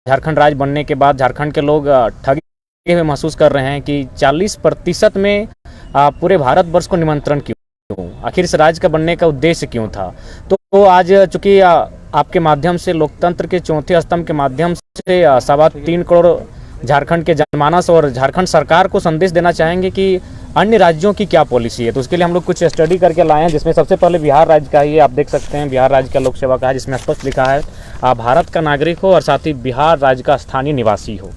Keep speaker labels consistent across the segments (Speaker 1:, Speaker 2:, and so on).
Speaker 1: झारखंड राज्य बनने के बाद झारखंड के लोग ठगे हुए महसूस कर रहे हैं कि 40% में पूरे भारतवर्ष को निमंत्रण क्यों, आखिर इस राज्य का बनने का उद्देश्य क्यों था। तो आज चूंकि आपके माध्यम से लोकतंत्र के चौथे स्तंभ के माध्यम से 3.25 करोड़ झारखंड के जनमानस और झारखंड सरकार को संदेश देना चाहेंगे कि अन्य राज्यों की क्या पॉलिसी है। तो उसके लिए हम लोग कुछ स्टडी करके लाए हैं, जिसमें सबसे पहले बिहार राज्य का ही आप देख सकते हैं, बिहार राज्य का लोक सेवा का है, जिसमें स्पष्ट लिखा है भारत का नागरिक हो और साथ ही बिहार राज्य का स्थानीय निवासी हो।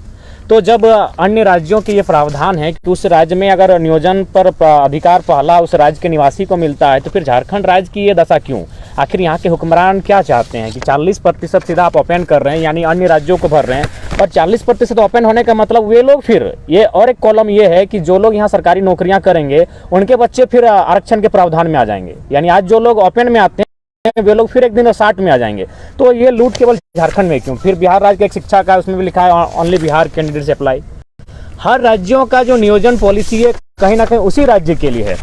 Speaker 1: तो जब अन्य राज्यों के ये प्रावधान है कि उस राज्य में अगर नियोजन पर अधिकार पहला उस राज्य के निवासी को मिलता है, तो फिर झारखंड राज्य की ये दशा क्यों? आखिर यहाँ के हुक्मरान क्या चाहते हैं कि 40% सीधा आप ओपन कर रहे हैं, यानी अन्य राज्यों को भर रहे हैं। और 40% ओपन होने का मतलब वे लोग फिर ये और एक कॉलम ये है कि जो लोग यहाँ सरकारी नौकरियाँ करेंगे उनके बच्चे फिर आरक्षण के प्रावधान में आ जाएंगे, यानी आज जो लोग ओपन में आते हैं वे लोग फिर एक दिन 60 में आ जाएंगे। तो ये लूट केवल झारखंड में क्यों? फिर बिहार राज्य का एक शिक्षा का उसमें भी लिखा है ओनली बिहार कैंडिडेट्स अप्लाई। हर राज्यों का जो नियोजन पॉलिसी है कहीं ना कहीं उसी राज्य के लिए है।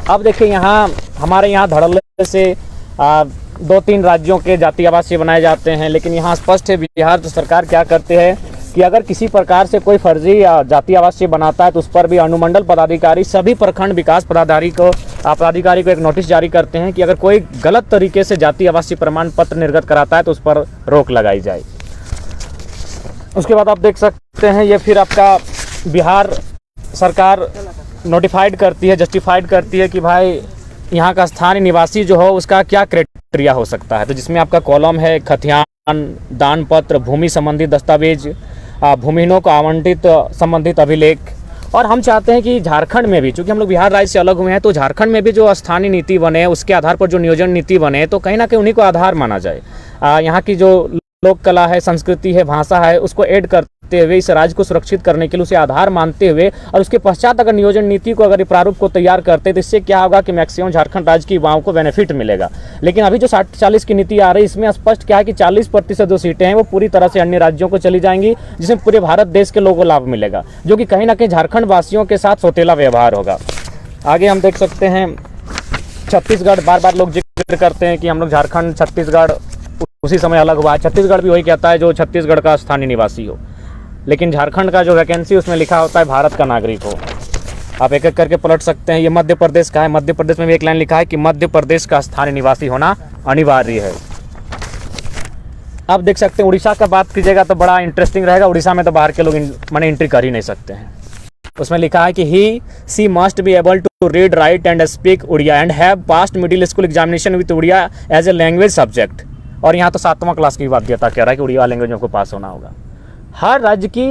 Speaker 1: अब देखिए यहाँ हमारे यहाँ धड़ल्ले से 2-3 राज्यों के जाति आवासीय बनाए जाते हैं, लेकिन यहाँ स्पष्ट है बिहार सरकार क्या करते हैं कि अगर किसी प्रकार से कोई फर्जी जाति आवासीय बनाता है तो उस पर भी अनुमंडल पदाधिकारी सभी प्रखंड विकास पदाधिकारी को एक नोटिस जारी करते हैं कि अगर कोई गलत तरीके से जाति आवासीय प्रमाण पत्र निर्गत कराता है तो उस पर रोक लगाई जाए। उसके बाद आप देख सकते हैं ये फिर आपका बिहार सरकार नोटिफाइड करती है, जस्टिफाइड करती है कि भाई यहाँ का स्थानीय निवासी जो हो उसका क्या क्राइटेरिया हो सकता है। तो जिसमें आपका कॉलम है खतियान, दान पत्र, भूमि संबंधित दस्तावेज, भूमिहीनों को आवंटित संबंधित अभिलेख। और हम चाहते हैं कि झारखंड में भी, चूंकि हम लोग बिहार राज्य से अलग हुए हैं, तो झारखंड में भी जो स्थानीय नीति बने उसके आधार पर जो नियोजन नीति बने तो कहीं ना कहीं उन्हीं को आधार माना जाए। यहाँ की जो लोक कला है, संस्कृति है, भाषा है, उसको ऐड करते हुए इस राज्य को सुरक्षित करने के लिए उसे आधार मानते हुए और उसके पश्चात अगर नियोजन नीति को अगर प्रारूप को तैयार करते तो इससे क्या होगा कि मैक्सिमम झारखंड राज्य की युवाओं को बेनिफिट मिलेगा। लेकिन अभी जो 60-40 की नीति आ रही है इसमें स्पष्ट क्या है कि 40% जो सीटें हैं वो पूरी तरह से अन्य राज्यों को चली जाएंगी, जिसमें पूरे भारत देश के लोगों को लाभ मिलेगा, जो कि कहीं ना कहीं झारखंड वासियों के साथ सौतेला व्यवहार होगा। आगे हम देख सकते हैं छत्तीसगढ़, बार बार लोग जिक्र करते हैं कि हम लोग झारखंड छत्तीसगढ़ उसी समय अलग हुआ है। छत्तीसगढ़ भी वही कहता है जो छत्तीसगढ़ का स्थानीय निवासी हो, लेकिन झारखंड का जो वैकेंसी उसमें लिखा होता है भारत का नागरिक हो। आप एक एक करके पलट सकते हैं। ये मध्य प्रदेश का है, मध्य प्रदेश में भी एक लाइन लिखा है कि मध्य प्रदेश का स्थानीय निवासी होना अनिवार्य है। आप देख सकते हैं उड़ीसा का बात कीजिएगा तो बड़ा इंटरेस्टिंग रहेगा। उड़ीसा में तो बाहर के लोग माने एंट्री कर ही नहीं सकते हैं। उसमें लिखा है कि he she must be able to read, write and speak Odia and have passed middle school examination with Odia as a language subject. और यहाँ तो 7वां क्लास की बाध्यता कह रहा है कि उड़िया लैंग्वेज में आपको पास होना होगा। हर राज्य की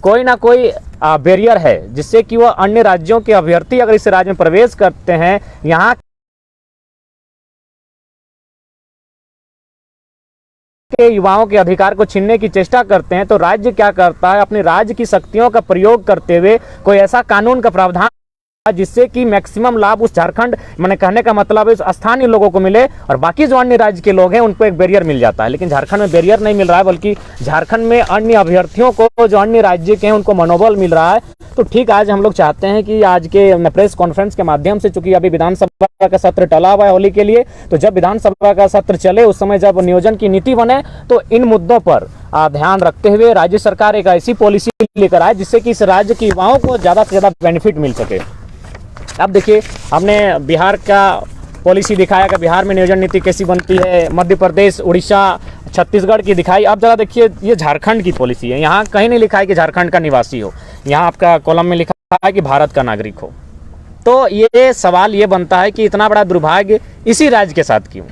Speaker 1: कोई ना कोई बैरियर है जिससे कि वह अन्य राज्यों के अभ्यर्थी अगर इस राज्य में प्रवेश करते हैं, यहाँ के युवाओं के अधिकार को छीनने की चेष्टा करते हैं, तो राज्य क्या करता है, अपने राज्य की शक्तियों का प्रयोग करते हुए कोई ऐसा कानून का प्रावधान जिससे कि मैक्सिमम लाभ उस झारखंड, मैंने कहने का मतलब है उस स्थानीय लोगों को मिले और बाकी जो अन्य राज्य के लोग हैं उनको एक बैरियर मिल जाता है। लेकिन झारखंड में बैरियर नहीं मिल रहा है, बल्कि झारखंड में अन्य अभ्यर्थियों को जो अन्य राज्य के हैं उनको मनोबल मिल रहा है। तो ठीक आज हम लोग चाहते हैं कि आज के प्रेस कॉन्फ्रेंस के माध्यम से, चूंकि अभी विधानसभा का सत्र टला हुआ है होली के लिए, तो जब विधानसभा का सत्र चले उस समय जब नियोजन की नीति बने तो इन मुद्दों पर ध्यान रखते हुए राज्य सरकार एक ऐसी पॉलिसी लेकर आए जिससे कि इस राज्य के युवाओं को ज़्यादा से ज़्यादा बेनिफिट मिल सके। अब देखिए हमने बिहार का पॉलिसी दिखाया कि बिहार में नियोजन नीति कैसी बनती है, मध्य प्रदेश, उड़ीसा, छत्तीसगढ़ की दिखाई। अब जरा देखिए ये झारखंड की पॉलिसी है। यहाँ कहीं नहीं लिखा है कि झारखंड का निवासी हो, यहाँ आपका कॉलम में लिखा है कि भारत का नागरिक हो। तो ये सवाल ये बनता है कि इतना बड़ा दुर्भाग्य इसी राज्य के साथ क्यों?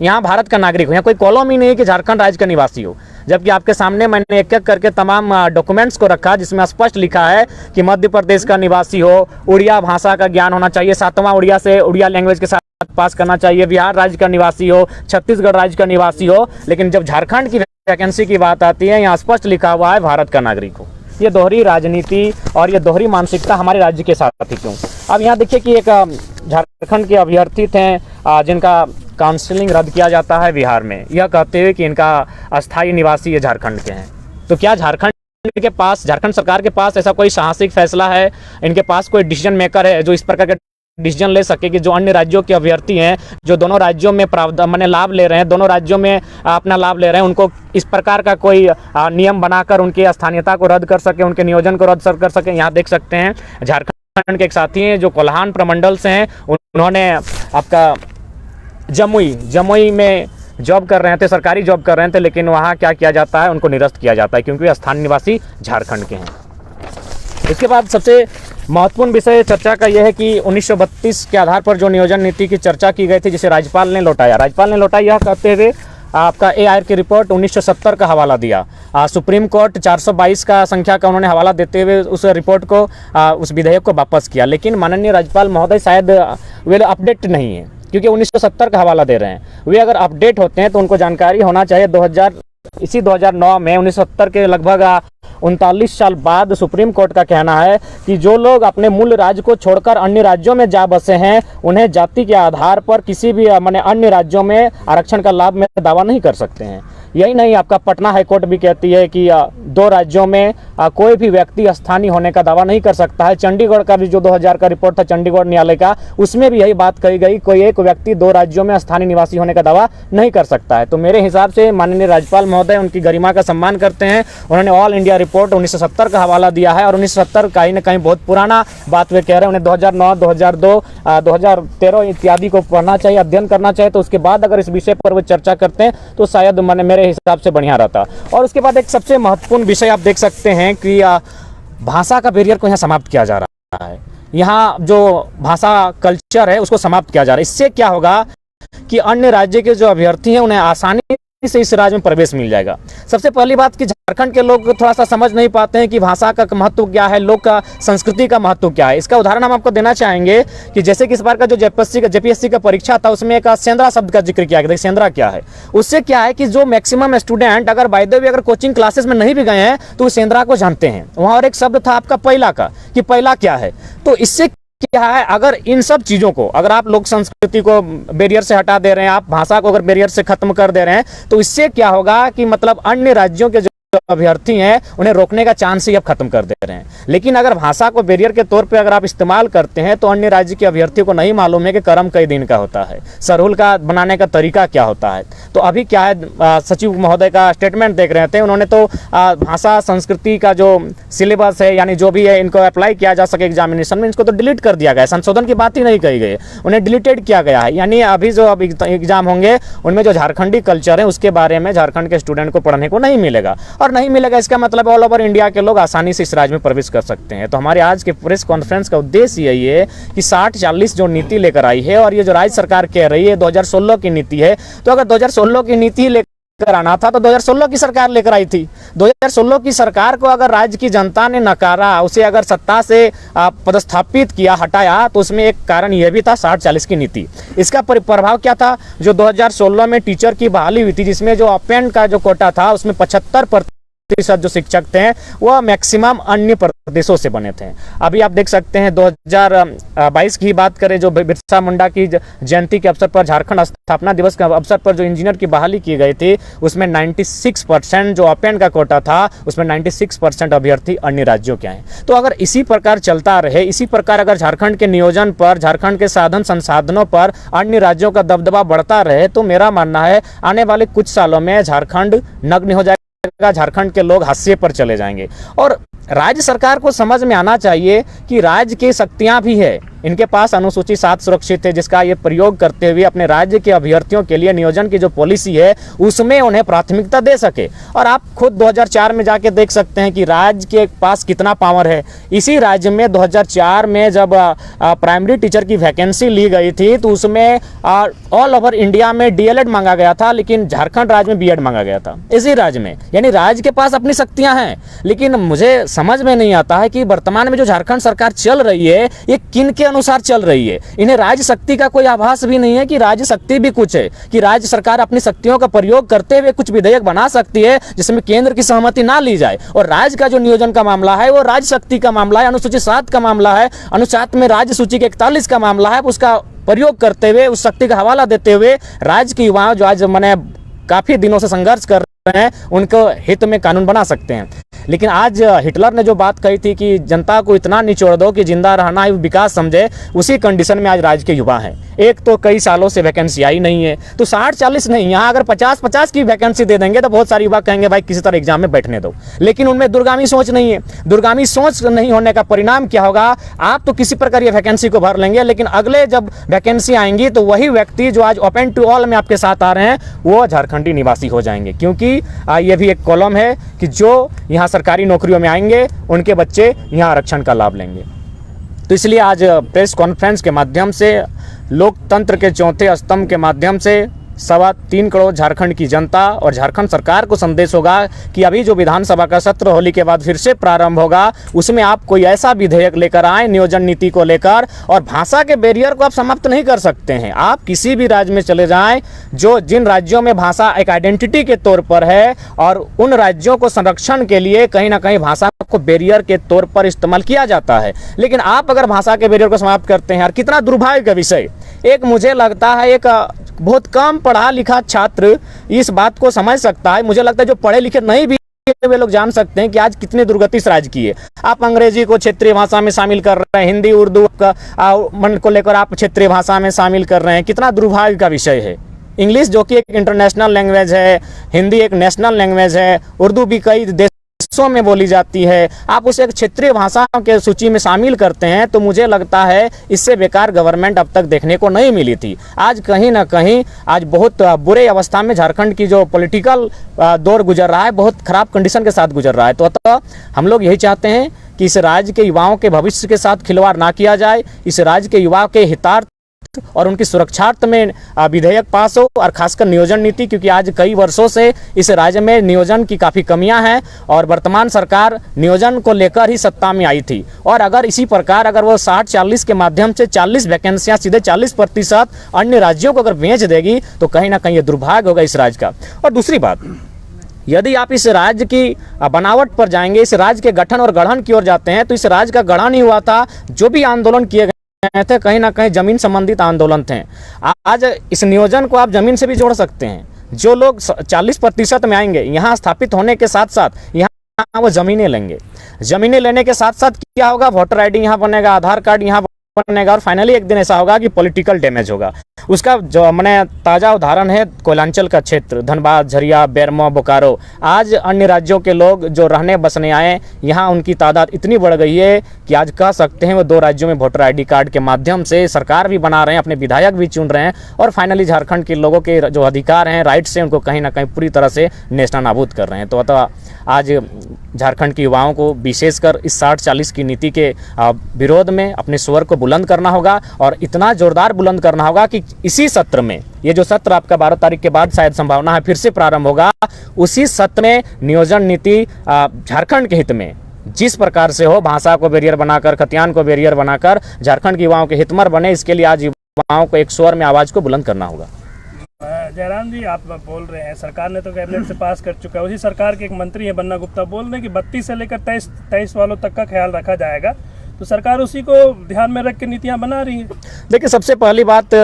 Speaker 1: यहाँ भारत का नागरिक हो, यहाँ कोई कॉलम ही नहीं कि झारखंड राज्य का निवासी हो, जबकि आपके सामने मैंने एक एक करके तमाम डॉक्यूमेंट्स को रखा जिसमें स्पष्ट लिखा है कि मध्य प्रदेश का निवासी हो, उड़िया भाषा का ज्ञान होना चाहिए, 7वां उड़िया से उड़िया लैंग्वेज के साथ पास करना चाहिए, बिहार राज्य का निवासी हो, छत्तीसगढ़ राज्य का निवासी हो। लेकिन जब झारखंड की वैकेंसी की बात आती है यहाँ स्पष्ट लिखा हुआ है भारत का नागरिक हो। ये दोहरी राजनीति और ये दोहरी मानसिकता हमारे राज्य के साथ ही क्यों? अब यहाँ देखिए कि एक झारखंड के अभ्यर्थी थे जिनका काउंसलिंग रद्द किया जाता है बिहार में, यह कहते हुए कि इनका अस्थायी निवासी ये झारखंड के हैं। तो क्या झारखंड के पास, झारखंड सरकार के पास ऐसा कोई साहसिक फैसला है, इनके पास कोई डिसीजन मेकर है जो इस प्रकार के डिसीजन ले सके कि जो अन्य राज्यों के अभ्यर्थी हैं, जो दोनों राज्यों में प्रावधान माने लाभ ले रहे हैं, दोनों राज्यों में अपना लाभ ले रहे हैं, उनको इस प्रकार का कोई नियम बनाकर उनकी स्थानीयता को रद्द कर सके, उनके नियोजन को रद्द कर सके। यहाँ देख सकते हैं झारखंड के एक साथी हैं जो कोल्हान प्रमंडल से हैं, उन्होंने आपका जमुई में जॉब कर रहे थे, सरकारी जॉब कर रहे थे, लेकिन वहाँ क्या किया जाता है, उनको निरस्त किया जाता है क्योंकि वे स्थानीय निवासी झारखंड के हैं। इसके बाद सबसे महत्वपूर्ण विषय चर्चा का यह है कि 1932 के आधार पर जो नियोजन नीति की चर्चा की गई थी, जिसे राज्यपाल ने लौटाया यह कहते हुए आपका AR की रिपोर्ट 1970 का हवाला दिया। सुप्रीम कोर्ट 422 का संख्या का उन्होंने हवाला देते हुए उस रिपोर्ट को उस विधेयक को वापस किया, लेकिन माननीय राज्यपाल महोदय शायद वे अपडेट नहीं है क्योंकि 1970 का हवाला दे रहे हैं। वे अगर अपडेट होते हैं तो उनको जानकारी होना चाहिए 2009 में 1970 के लगभग 39 साल बाद सुप्रीम कोर्ट का कहना है कि जो लोग अपने मूल राज्य को छोड़कर अन्य राज्यों में जा बसे हैं, उन्हें जाति के आधार पर किसी भी माने अन्य राज्यों में आरक्षण का लाभ में दावा नहीं कर सकते हैं। यही नहीं, आपका पटना हाईकोर्ट भी कहती है कि 2 राज्यों में कोई भी व्यक्ति स्थानीय होने का दावा नहीं कर सकता है। चंडीगढ़ का भी जो 2000 का रिपोर्ट था चंडीगढ़ न्यायालय का, उसमें भी यही बात कही गई, कोई एक व्यक्ति 2 राज्यों में स्थानीय निवासी होने का दावा नहीं कर सकता है। तो मेरे हिसाब से माननीय राज्यपाल महोदय उनकी गरिमा का सम्मान करते हैं। उन्होंने ऑल इंडिया रिपोर्ट 1970 का हवाला दिया है और 1970 कहीं ना कहीं बहुत पुराना बात वे कह रहे हैं। उन्हें 2009, 2002, 2013 इत्यादि को पढ़ना चाहिए, अध्ययन करना चाहिए। तो उसके बाद अगर इस विषय पर वो चर्चा करते हैं तो शायद मेरे हिसाब से बढ़िया रहता। और उसके बाद एक सबसे महत्वपूर्ण विषय आप देख सकते हैं कि भाषा का बैरियर को यहाँ समाप्त किया जा रहा है। यहाँ जो भाषा कल्चर है उसको समाप्त किया जा रहा है। इससे क्या होगा कि अन्य राज्य के जो अभ्यर्थी हैं उन्हें आसानी से इस राज्य में प्रवेश मिल जाएगा। सबसे पहली बात कि झारखंड के लोग थोड़ा सा समझ नहीं पाते हैं कि भाषा का महत्व क्या है, लोक का संस्कृति का महत्व क्या है। इसका उदाहरण हम आपको देना चाहेंगे कि जैसे कि इस बार का जो जेपीएससी का परीक्षा था उसमें एक सेंद्रा शब्द का जिक्र किया गया। सेंद्रा क्या है, उससे क्या है कि जो मैक्सिमम स्टूडेंट अगर बाय द वे अगर कोचिंग क्लासेस में नहीं भी गए हैं तो सेंद्रा को जानते हैं। वहाँ और एक शब्द था आपका पैला का, कि पैला क्या है। तो इससे क्या है, अगर इन सब चीज़ों को अगर आप लोक संस्कृति को बैरियर से हटा दे रहे हैं, आप भाषा को अगर बैरियर से खत्म कर दे रहे हैं, तो इससे क्या होगा कि मतलब अन्य राज्यों के अभ्यर्थी हैं उन्हें रोकने का चांस ही अब खत्म कर दे रहे हैं। लेकिन अगर भाषा को बैरियर के तौर पे अगर आप इस्तेमाल करते हैं तो अन्य राज्य के अभ्यर्थियों को नहीं मालूम है कि कर्म कई दिन का होता है, सरहुल का बनाने का तरीका क्या होता है। तो अभी क्या है, सचिव महोदय का स्टेटमेंट देख रहे थे, उन्होंने तो भाषा संस्कृति का जो सिलेबस है यानी जो भी है इनको अप्लाई किया जा सके एग्जामिनेशन में, इसको तो डिलीट कर दिया गया है। संशोधन की बात ही नहीं कही गई, उन्हें डिलीटेड किया गया है। यानी अभी जो अब एग्जाम होंगे उनमें जो झारखंडी कल्चर है उसके बारे में झारखंड के स्टूडेंट को पढ़ने को नहीं मिलेगा, और नहीं मिलेगा इसका मतलब ऑल ओवर इंडिया के लोग आसानी से इस राज्य में प्रवेश कर सकते हैं। तो हमारे आज के प्रेस कॉन्फ्रेंस का उद्देश्य यही है कि 60-40 जो नीति लेकर आई है, और ये जो राज्य सरकार कह रही है 2016 की नीति है, तो अगर 2016 की नीति लेकर आना था तो 2016 की सरकार लेकर आई थी। 2016 की सरकार को अगर राज्य की जनता ने नकारा, उसे अगर सत्ता से पदस्थापित किया, हटाया, तो उसमें एक कारण यह भी था 60-40 की नीति। इसका प्रभाव क्या था, जो 2016 में टीचर की बहाली हुई थी, जिसमें जो अपेंड का जो कोटा था उसमें 75% जो शिक्षक थे वह मैक्सिमम अन्य प्रदेशों से बने थे। अभी आप देख सकते हैं 2022 की बात करें, जो बिरसा मुंडा की जयंती के अवसर पर, झारखंड स्थापना दिवस के अवसर पर जो इंजीनियर की बहाली की गई थी उसमें 96% जो अपेंड का कोटा था उसमें 96% अभ्यर्थी अन्य राज्यों के आए। तो अगर इसी प्रकार चलता रहे, इसी प्रकार अगर झारखंड के नियोजन पर, झारखंड के साधन संसाधनों पर अन्य राज्यों का दबदबा बढ़ता रहे, तो मेरा मानना है आने वाले कुछ सालों में झारखंड नग्न हो जाएगा, झारखंड के लोग हाशिए पर चले जाएंगे। और राज्य सरकार को समझ में आना चाहिए कि राज्य की शक्तियां भी है, इनके पास अनुसूची 7 सुरक्षित है, जिसका ये प्रयोग करते हुए अपने राज्य के अभ्यर्थियों के लिए नियोजन की जो पॉलिसी है उसमें उन्हें प्राथमिकता दे सके। और आप खुद 2004 में जाके देख सकते हैं कि राज्य के पास कितना पावर है। इसी राज्य में 2004 में जब प्राइमरी टीचर की वैकेंसी ली गई थी तो उसमें ऑल ओवर इंडिया में डीएलएड मांगा गया था, लेकिन झारखंड राज्य में बीएड मांगा गया था इसी राज्य में। यानी राज्य के पास अपनी शक्तियां हैं, लेकिन मुझे समझ में नहीं आता है कि वर्तमान में जो झारखंड सरकार चल रही है ये किन के अनुसार चल रही है। इन्हें राज्य शक्ति का कोई आभास भी नहीं है कि राज्य शक्ति भी कुछ है, कि राज्य सरकार अपनी शक्तियों का प्रयोग करते हुए कुछ विधेयक बना सकती है जिसमें केंद्र की सहमति ना ली जाए। और राज्य का जो नियोजन का मामला है वो राज्य शक्ति का मामला है, अनुसूची 7 का मामला है, अनुच्छेद में राज्य सूची के 41 का मामला है। उसका प्रयोग करते हुए, उस शक्ति का हवाला देते हुए राज्य के युवाओं जो आज मैंने काफी दिनों से संघर्ष कर हैं उनको हित में कानून बना सकते हैं। लेकिन आज हिटलर ने जो बात कही थी कि जनता को इतना निचोड़ दो कि जिंदा रहना ही विकास समझे, उसी कंडीशन में आज राज्य के युवा हैं। एक तो कई सालों से वैकेंसी आई नहीं है, तो 60-40 नहीं, यहाँ अगर 50-50 की वैकेंसी दे देंगे तो बहुत सारे युवा कहेंगे भाई किसी तरह एग्जाम में बैठने दो। लेकिन उनमें दूरगामी सोच नहीं है। दूरगामी सोच नहीं होने का परिणाम क्या होगा, आप तो किसी प्रकार ये वैकेंसी को भर लेंगे, लेकिन अगले जब वैकेंसी आएंगी तो वही व्यक्ति जो आज ओपन टू ऑल में आपके साथ आ रहे हैं वो झारखंडी निवासी हो जाएंगे। क्योंकि ये भी एक कॉलम है कि जो यहाँ सरकारी नौकरियों में आएंगे उनके बच्चे यहाँ आरक्षण का लाभ लेंगे। तो इसलिए आज प्रेस कॉन्फ्रेंस के माध्यम से लोकतंत्र के चौथे स्तंभ के माध्यम से 3.25 करोड़ झारखंड की जनता और झारखंड सरकार को संदेश होगा कि अभी जो विधानसभा का सत्र होली के बाद फिर से प्रारंभ होगा, उसमें आप कोई ऐसा विधेयक लेकर आए नियोजन नीति को लेकर, और भाषा के बैरियर को आप समाप्त नहीं कर सकते हैं। आप किसी भी राज्य में चले जाएं, जिन राज्यों में भाषा एक आइडेंटिटी के तौर पर है, और उन राज्यों को संरक्षण के लिए कहीं ना कहीं भाषा को बैरियर के तौर पर इस्तेमाल किया जाता है। लेकिन आप अगर भाषा के बैरियर को समाप्त करते हैं, और कितना दुर्भाग्य का विषय, एक मुझे लगता है एक बहुत कम पढ़ा लिखा छात्र इस बात को समझ सकता है। मुझे लगता है जो पढ़े लिखे नहीं भी वे लोग जान सकते हैं कि आज कितने दुर्गति इस राज्य की है। आप अंग्रेजी को क्षेत्रीय भाषा में शामिल कर रहे हैं, हिंदी उर्दू मन को लेकर आप क्षेत्रीय भाषा में शामिल कर रहे हैं, कितना दुर्भाग्य का विषय है। इंग्लिश जो कि एक इंटरनेशनल लैंग्वेज है, हिंदी एक नेशनल लैंग्वेज है, उर्दू भी कई देशों में बोली जाती है, आप उसे एक क्षेत्रीय भाषा के सूची में शामिल करते हैं, तो मुझे लगता है इससे बेकार गवर्नमेंट अब तक देखने को नहीं मिली थी। आज कहीं ना कहीं आज बहुत बुरे अवस्था में झारखंड की जो पॉलिटिकल दौर गुजर रहा है, बहुत खराब कंडीशन के साथ गुजर रहा है। तो अतः हम लोग यही चाहते हैं कि इस राज्य के युवाओं के भविष्य के साथ खिलवाड़ ना किया जाए, इस राज्य के युवाओं के हितार्थ और उनकी सुरक्षार्थ में विधेयक पास हो, और खासकर नियोजन नीति, क्योंकि आज कई वर्षों से इस राज्य में नियोजन की काफ़ी कमियां हैं, और वर्तमान सरकार नियोजन को लेकर ही सत्ता में आई थी। और अगर इसी प्रकार अगर वो 60-40 के माध्यम से 40 वैकेंसियां सीधे 40% अन्य राज्यों को अगर बेच देगी, तो कहीं ना कहीं ये दुर्भाग्य होगा इस राज्य का। और दूसरी बात, यदि आप इस राज्य की बनावट पर जाएंगे, इस राज्य के गठन और गढ़न की ओर जाते हैं, तो इस राज्य का गढ़न ही हुआ था, जो भी आंदोलन किए गए थे कहीं ना कहीं जमीन संबंधित आंदोलन थे। आज इस नियोजन को आप जमीन से भी जोड़ सकते हैं। जो लोग 40% में आएंगे, यहाँ स्थापित होने के साथ साथ यहाँ वो जमीनें लेंगे। जमीनें लेने के साथ साथ क्या होगा, वोटर आईडी यहाँ बनेगा, आधार कार्ड यहाँ बनेगा, और फाइनली एक दिन ऐसा होगा कि पॉलिटिकल डैमेज होगा। उसका जो मैंने ताज़ा उदाहरण है कोयलांचल का क्षेत्र, धनबाद, झरिया, बेरमो, बोकारो। आज अन्य राज्यों के लोग जो रहने बसने आए, यहाँ उनकी तादाद इतनी बढ़ गई है कि आज कह सकते हैं वो 2 राज्यों में वोटर आईडी कार्ड के माध्यम से सरकार भी बना रहे हैं, अपने विधायक भी चुन रहे हैं, और फाइनली झारखंड के लोगों के जो अधिकार हैं, राइट्स हैं, उनको कहीं ना कहीं पूरी तरह से नेस्ता नाबूद कर रहे हैं। तो अतः आज झारखंड के युवाओं को विशेषकर इस 60-40 की नीति के विरोध में अपने स्वर को बुलंद करना होगा, और इतना जोरदार बुलंद करना होगा कि इसी सत्र में, ये जो सत्र आपका 12 तारीख के बाद शायद संभावना है फिर से प्रारंभ होगा, उसी सत्र में नियोजन नीति झारखंड के हित में जिस प्रकार से हो, भाषा को बैरियर बनाकर, खतियान को बैरियर बनाकर झारखंड के युवाओं के हितमर बने, इसके लिए आज युवाओं को एक स्वर में आवाज को बुलंद करना होगा।
Speaker 2: जयराम जी, आप बोल रहे हैं सरकार ने तो कैबिनेट से पास कर चुका है, उसी सरकार के एक मंत्री हैं बन्ना गुप्ता, बोल रहे हैं कि 32 से लेकर 23 वालों तक का ख्याल रखा जाएगा। तो सरकार उसी को ध्यान में रख के नीतियां बना रही है। देखिए,
Speaker 1: सबसे पहली बात,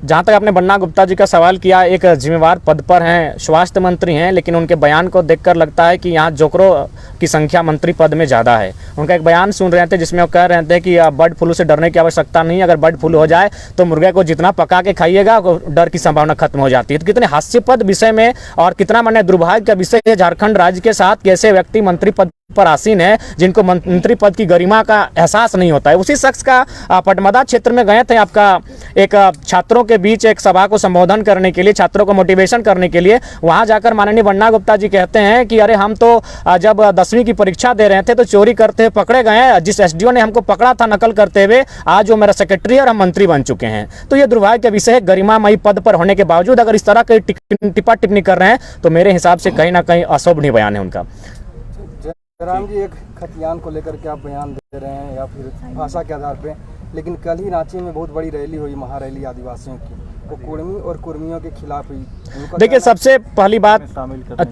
Speaker 1: जहाँ तक आपने बन्ना गुप्ता जी का सवाल किया, एक जिम्मेवार पद पर हैं, स्वास्थ्य मंत्री हैं, लेकिन उनके बयान को देखकर लगता है कि यहाँ जोकरों की संख्या मंत्री पद में ज़्यादा है। उनका एक बयान सुन रहे थे जिसमें वो कह रहे थे कि बर्ड फ्लू से डरने की आवश्यकता नहीं, अगर बर्ड फ्लू हो जाए तो मुर्गे को जितना पका के खाइएगा डर की संभावना खत्म हो जाती है। तो कितने हास्यास्पद विषय में और कितना माने दुर्भाग्य का विषय है झारखंड राज्य के साथ कि ऐसे व्यक्ति मंत्री पद पर आसीन है जिनको मंत्री पद की गरिमा का एहसास नहीं होता है। उसी शख्स का पटमदा क्षेत्र में गए थे, आपका एक छात्रों के बीच एक सभा को संबोधन करने के लिए, छात्रों को मोटिवेशन करने के लिए। वहां जाकर माननीय बन्ना गुप्ता जी कहते हैं कि अरे हम तो जब 10वीं की परीक्षा दे रहे थे तो चोरी करते हुए पकड़े गए, जिस एसडीओ ने हमको पकड़ा था नकल करते हुए, आज वो मेरा सेक्रेटरी और हम मंत्री बन चुके हैं। तो ये दुर्भाग्य का विषय है, गरिमामयी पद पर होने के बावजूद अगर इस तरह की टिप्पा टिप्पणी कर रहे हैं तो मेरे हिसाब से कहीं ना कहीं अशोभनीय बयान है उनका।
Speaker 3: जयराम जी, एक खतियान को लेकर के आप बयान दे रहे हैं या फिर भाषा के आधार पे, लेकिन कल ही रांची में बहुत बड़ी रैली हुई, महारैली आदिवासियों की, वो कुर्मी और कुर्मियों के खिलाफ हुई।
Speaker 1: देखिए, सबसे पहली बात,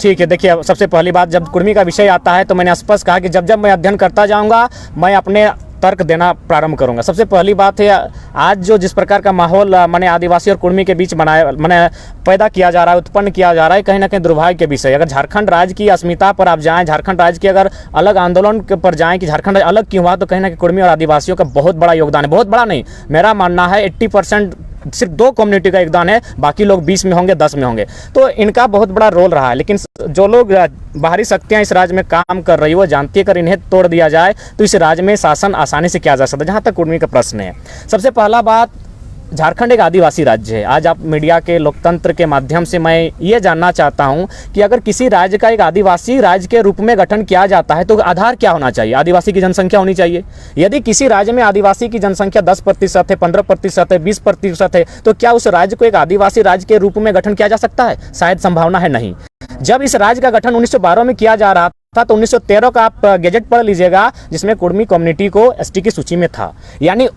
Speaker 1: ठीक है, देखिए सबसे पहली बात, जब कुर्मी का विषय आता है तो मैंने स्पष्ट कहा कि जब मैं अध्ययन करता जाऊंगा मैं अपने तर्क देना प्रारंभ करूंगा। सबसे पहली बात है, आज जो जिस प्रकार का माहौल माने आदिवासी और कुर्मी के बीच माने पैदा किया जा रहा है, उत्पन्न किया जा रहा है, कहीं ना कहीं दुर्भाग्य के विषय। अगर झारखंड राज्य की अस्मिता पर आप जाएं, झारखंड राज्य के अगर अलग आंदोलन पर जाएं कि झारखंड राज्य अलग क्यों हुआ, तो कहीं ना कहीं कुर्मी और आदिवासियों का बहुत बड़ा योगदान है। बहुत बड़ा नहीं, मेरा मानना है 80% सिर्फ 2 कम्युनिटी का योगदान है, बाकी लोग 20 में होंगे, 10 में होंगे, तो इनका बहुत बड़ा रोल रहा है। लेकिन जो लोग बाहरी शक्तियां इस राज्य में काम कर रही है वो जानती है, अगर इन्हें तोड़ दिया जाए तो इस राज्य में शासन आसानी से किया जा सकता है। जहाँ तक कुर्मी का प्रश्न है, सबसे पहला बात, झारखंड एक आदिवासी राज्य है। आज आप मीडिया के लोकतंत्र के माध्यम से मैं ये जानना चाहता हूं कि अगर किसी राज्य का एक आदिवासी राज्य के रूप में गठन किया जाता है तो आधार क्या होना चाहिए? आदिवासी की जनसंख्या होनी चाहिए। यदि किसी राज्य में आदिवासी की जनसंख्या 10% है, 15% है, 20% है, तो क्या उस राज्य को एक आदिवासी राज्य के रूप में गठन किया जा सकता है? शायद संभावना है नहीं। जब इस राज्य का गठन 1912 में किया जा रहा था तो 1913 का आप गैजेट पढ़ लीजिएगा, जिसमें कुर्मी कम्युनिटी को एसटी की सूची में था, यानी